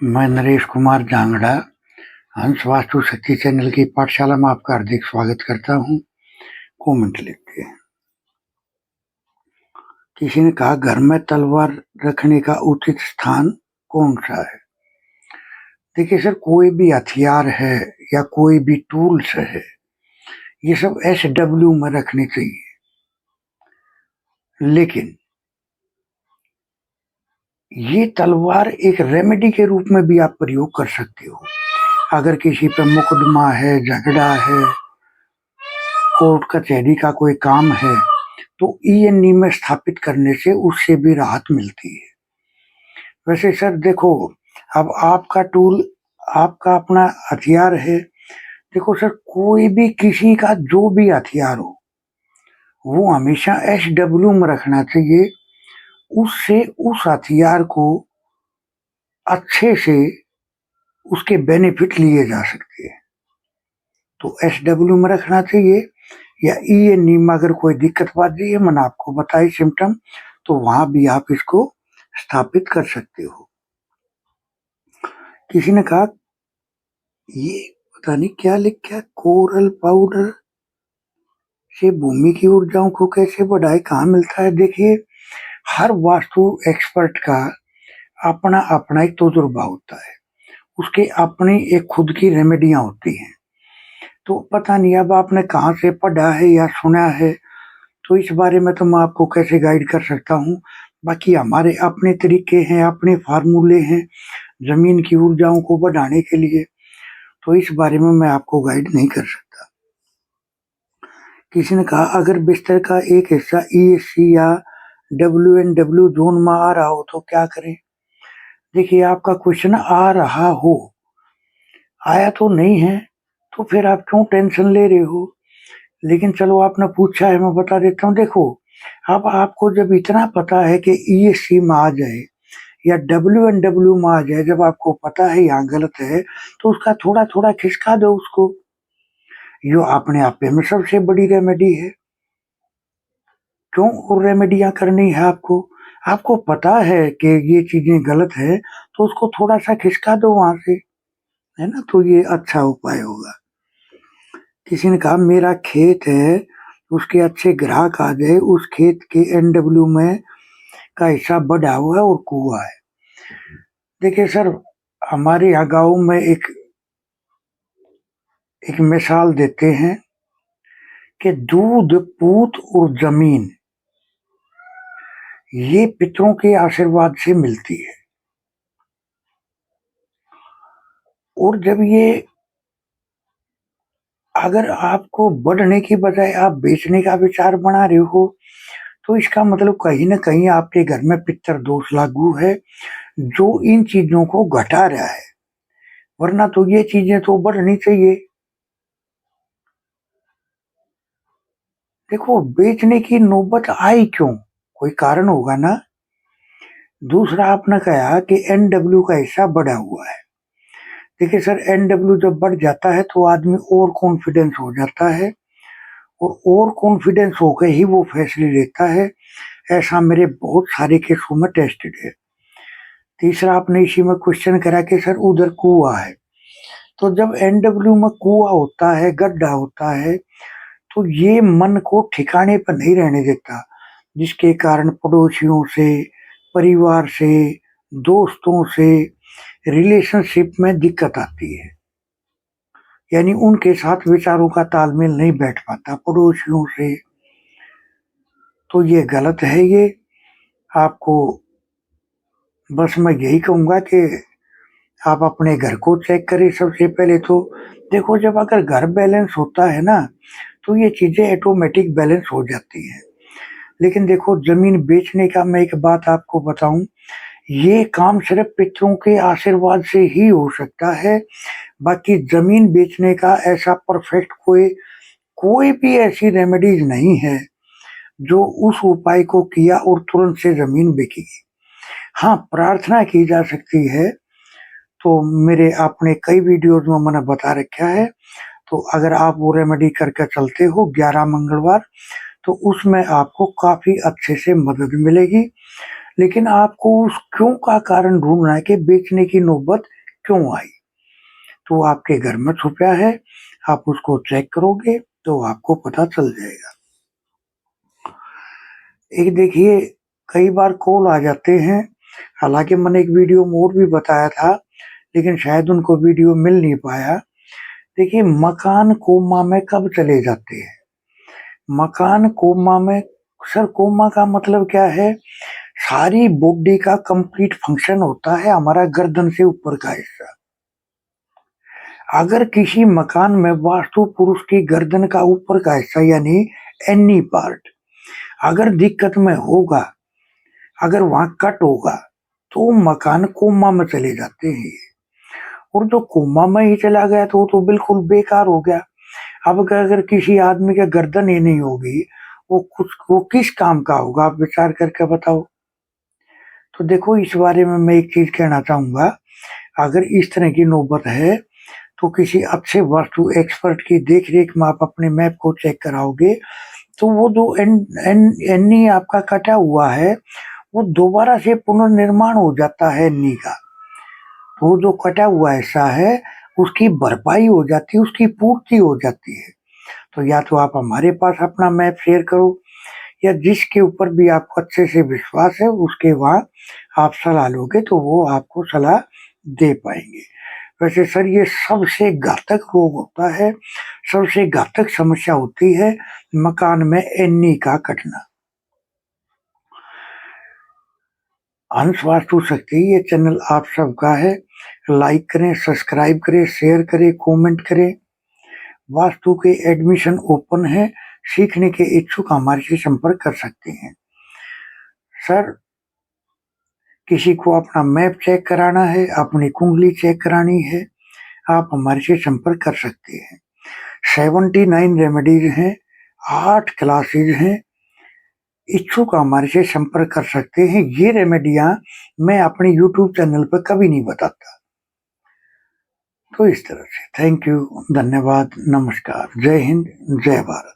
मैं नरेश कुमार जांगड़ा हंस वास्तु शक्ति चैनल की पाठशाला में आपका हार्दिक स्वागत करता हूँ। कमेंट लिखिए। किसी ने कहा, घर में तलवार रखने का उचित स्थान कौन सा है? देखिए सर, कोई भी हथियार है या कोई भी टूल्स है, ये सब SW में रखने चाहिए। लेकिन ये तलवार एक रेमेडी के रूप में भी आप प्रयोग कर सकते हो। अगर किसी पर मुकदमा है, झगड़ा है, कोर्ट कचहरी का कोई काम है, तो ENE में स्थापित करने से उससे भी राहत मिलती है। वैसे सर देखो, अब आपका टूल, आपका अपना हथियार है। देखो सर, कोई भी किसी का जो भी हथियार हो, वो हमेशा SW में रखना चाहिए। उससे उस हथियार को अच्छे से उसके बेनिफिट लिए जा सकते हैं। तो SW में रखना चाहिए। या ENE में अगर कोई दिक्कत बाजी है, मैंने आपको बताई सिम्टम, तो वहां भी आप इसको स्थापित कर सकते हो। किसी ने कहा, ये पता नहीं क्या लिखा है, कोरल पाउडर से भूमि की ऊर्जाओं को कैसे बढ़ाए, कहाँ मिलता है? देखिए, हर वास्तु एक्सपर्ट का अपना अपना एक तजुर्बा होता है, उसके अपनी एक खुद की रेमेडियां होती हैं। तो पता नहीं अब आपने कहाँ से पढ़ा है या सुना है, तो इस बारे में तो मैं आपको कैसे गाइड कर सकता हूँ। बाकी हमारे अपने तरीके हैं, अपने फार्मूले हैं जमीन की ऊर्जाओं को बढ़ाने के लिए, तो इस बारे में मैं आपको गाइड नहीं कर सकता। किसी ने कहा, अगर बिस्तर का एक हिस्सा ESC या WNW जोन में आ रहा हो तो क्या करें? देखिए, आपका क्वेश्चन आ रहा हो, आया तो नहीं है, तो फिर आप क्यों टेंशन ले रहे हो? लेकिन चलो, आपने पूछा है, मैं बता देता हूँ। देखो, अब आपको जब इतना पता है कि ESC में आ जाए या WNW में आ जाए, जब आपको पता है यहाँ गलत है, तो उसका थोड़ा थोड़ा खिसका दो उसको। यो अपने आप में सबसे बड़ी रेमेडी है। क्यों और रेमेडियां करनी है आपको? आपको पता है कि ये चीजें गलत है, तो उसको थोड़ा सा खिसका दो वहां से, है ना? तो ये अच्छा उपाय होगा। किसी ने कहा, मेरा खेत है, उसके अच्छे ग्राहक आ गए, उस खेत के NW में का हिस्सा बढ़ा हुआ है और कुआ है। देखिए सर, हमारे यहाँ गाँव में एक मिसाल देते हैं कि दूध, पूत और जमीन ये पितरों के आशीर्वाद से मिलती है। और जब ये, अगर आपको बढ़ने की बजाय आप बेचने का विचार बना रहे हो, तो इसका मतलब कहीं ना कहीं आपके घर में पितर दोष लागू है, जो इन चीजों को घटा रहा है। वरना तो ये चीजें तो बढ़नी चाहिए। देखो, बेचने की नौबत आई क्यों? कोई कारण होगा ना। दूसरा, आपने कहा कि NW का हिस्सा बढ़ा हुआ है। देखिए सर, NW जब बढ़ जाता है तो आदमी और कॉन्फिडेंस हो जाता है, और कॉन्फिडेंस होकर ही वो फैसले लेता है। ऐसा मेरे बहुत सारे केसों में टेस्टेड है। तीसरा, आपने इसी में क्वेश्चन करा कि सर उधर कुआ है, तो जब NW में कुआ होता है, गड्ढा होता है, तो ये मन को ठिकाने पर नहीं रहने देता, जिसके कारण पड़ोसियों से, परिवार से, दोस्तों से रिलेशनशिप में दिक्कत आती है। यानी उनके साथ विचारों का तालमेल नहीं बैठ पाता पड़ोसियों से। तो ये गलत है। ये आपको, बस मैं यही कहूंगा कि आप अपने घर को चेक करें सबसे पहले तो। देखो, जब अगर घर बैलेंस होता है ना, तो ये चीजें ऑटोमेटिक बैलेंस हो जाती हैं। लेकिन देखो, जमीन बेचने का मैं एक बात आपको बताऊं, ये काम सिर्फ पितरों के आशीर्वाद से ही हो सकता है। बाकी जमीन बेचने का ऐसा परफेक्ट कोई कोई भी ऐसी रेमेडीज नहीं है जो उस उपाय को किया और तुरंत से जमीन बिकेगी। हाँ, प्रार्थना की जा सकती है, तो मेरे आपने कई वीडियोज में मैंने बता रखा है। तो अगर आप वो रेमेडी करके चलते हो 11 मंगलवार, तो उसमें आपको काफी अच्छे से मदद मिलेगी। लेकिन आपको उस क्यों का कारण ढूंढना है कि बेचने की नौबत क्यों आई। तो आपके घर में छुपा है, आप उसको चेक करोगे तो आपको पता चल जाएगा। एक देखिए, कई बार कॉल आ जाते हैं, हालांकि मैंने एक वीडियो में और भी बताया था, लेकिन शायद उनको वीडियो मिल नहीं पाया। देखिए, मकान कोमा में कब चले जाते हैं? मकान कोमा में, सर कोमा का मतलब क्या है? सारी बॉडी का कंप्लीट फंक्शन होता है हमारा गर्दन से ऊपर का हिस्सा। अगर किसी मकान में वास्तु पुरुष की गर्दन का ऊपर का हिस्सा यानी एनी पार्ट अगर दिक्कत में होगा, अगर वहां कट होगा, तो मकान कोमा में चले जाते हैं। और जो कोमा में ही चला गया तो वो तो बिल्कुल बेकार हो गया। अब अगर किसी आदमी के गर्दन ही नहीं होगी, वो किस काम का होगा? आप विचार करके बताओ। तो देखो, इस बारे में मैं एक चीज कहना चाहूंगा, अगर इस तरह की नौबत है तो किसी अच्छे वास्तु एक्सपर्ट की देखरेख में आप अपने मैप को चेक कराओगे, तो वो जो एनी आपका कटा हुआ है वो दोबारा से पुनर्निर्माण हो जाता है एनी का। वो जो कटा हुआ हिस्सा है उसकी भरपाई हो जाती है, उसकी पूर्ति हो जाती है। तो या तो आप हमारे पास अपना मैप शेयर करो, या जिसके ऊपर भी आपको अच्छे से विश्वास है उसके वहां आप सलाह लोगे तो वो आपको सलाह दे पाएंगे। वैसे सर, ये सबसे घातक रोग होता है, सबसे घातक समस्या होती है मकान में एनी का कटना। हंस वास्तु शक्ति ये चैनल आप सबका है, लाइक करें, सब्सक्राइब करें, शेयर करें, कमेंट करें। वास्तु के एडमिशन ओपन है, सीखने के इच्छुक हमारे से संपर्क कर सकते हैं। सर, किसी को अपना मैप चेक कराना है, अपनी कुंडली चेक करानी है, आप हमारे से संपर्क कर सकते हैं। 79 रेमेडीज हैं, 8 क्लासेज हैं, इच्छुक हमारे से संपर्क कर सकते हैं। ये रेमेडियां मैं अपने यूट्यूब चैनल पर कभी नहीं बताता। तो इस तरह से थैंक यू, धन्यवाद, नमस्कार, जय हिंद, जय भारत।